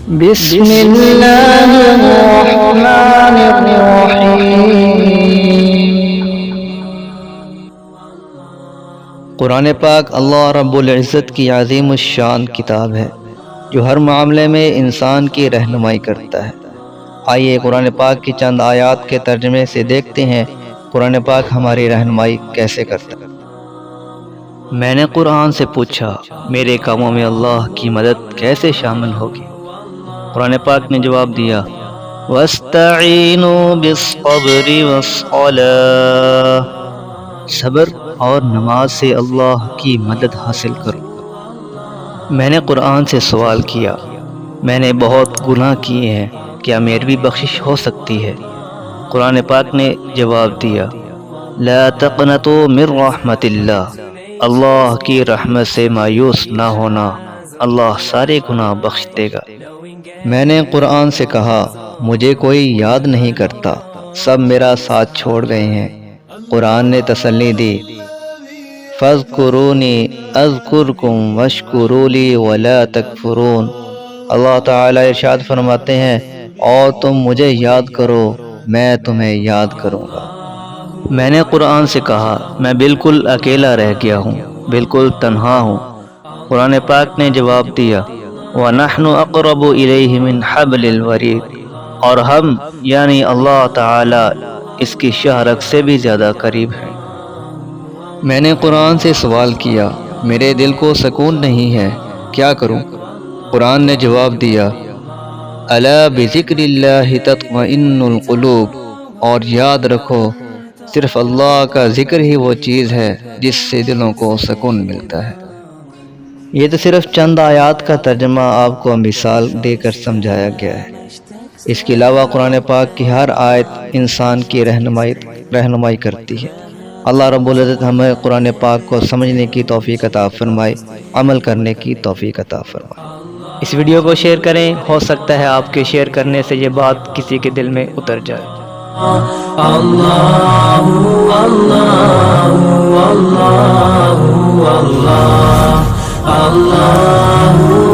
بسم اللہ الرحمن الرحیم۔ قرآن پاک اللہ رب العزت کی عظیم الشان کتاب ہے جو ہر معاملے میں انسان کی رہنمائی کرتا ہے۔ آئیے قرآن پاک کی چند آیات کے ترجمے سے دیکھتے ہیں قرآن پاک ہماری رہنمائی کیسے کرتا ہے۔ میں نے قرآن سے پوچھا میرے کاموں میں اللہ کی مدد کیسے شامل ہوگی؟ قرآن پاک نے جواب دیا وَاسْتَعِينُوا بِالصَّبْرِ وَالصَّلَاةِ، صبر اور نماز سے اللہ کی مدد حاصل کرو۔ میں نے قرآن سے سوال کیا میں نے بہت گناہ کیے ہیں، کیا میری بھی بخشش ہو سکتی ہے؟ قرآن پاک نے جواب دیا لا تقنطوا من رحمت اللہ کی رحمت سے مایوس نہ ہونا، اللہ سارے گناہ بخش دے گا۔ میں نے قرآن سے کہا مجھے کوئی یاد نہیں کرتا، سب میرا ساتھ چھوڑ گئے ہیں۔ قرآن نے تسلی دی فَاذْكُرُونِي أَذْكُرْكُمْ وَاشْكُرُوا لِي وَلَا تَكْفُرُونَ۔ اللہ تعالیٰ ارشاد فرماتے ہیں اور تم مجھے یاد کرو میں تمہیں یاد کروں گا۔ میں نے قرآن سے کہا میں بالکل اکیلا رہ گیا ہوں، بالکل تنہا ہوں۔ قرآن پاک نے جواب دیا وَنَحْنُ أَقْرَبُ إِلَيْهِ مِنْ حَبْلِ الْوَرِيدِ، اور ہم یعنی اللہ تعالیٰ اس کی شاہ رگ سے بھی زیادہ قریب ہیں۔ میں نے قرآن سے سوال کیا میرے دل کو سکون نہیں ہے، کیا کروں؟ قرآن نے جواب دیا أَلَا بِذِكْرِ اللَّهِ تَطْمَئِنُّ الْقُلُوبُ، اور یاد رکھو صرف اللہ کا ذکر ہی وہ چیز ہے جس سے دلوں کو سکون ملتا ہے۔ یہ تو صرف چند آیات کا ترجمہ آپ کو مثال دے کر سمجھایا گیا ہے۔ اس کے علاوہ قرآن پاک کی ہر آیت انسان کی رہنمائی کرتی ہے۔ اللہ رب العزت ہمیں قرآن پاک کو سمجھنے کی توفیق عطا فرمائے، عمل کرنے کی توفیق عطا فرمائے۔ اس ویڈیو کو شیئر کریں، ہو سکتا ہے آپ کے شیئر کرنے سے یہ بات کسی کے دل میں اتر جائے۔ اللہ اللہ اللہ اللہ اللہ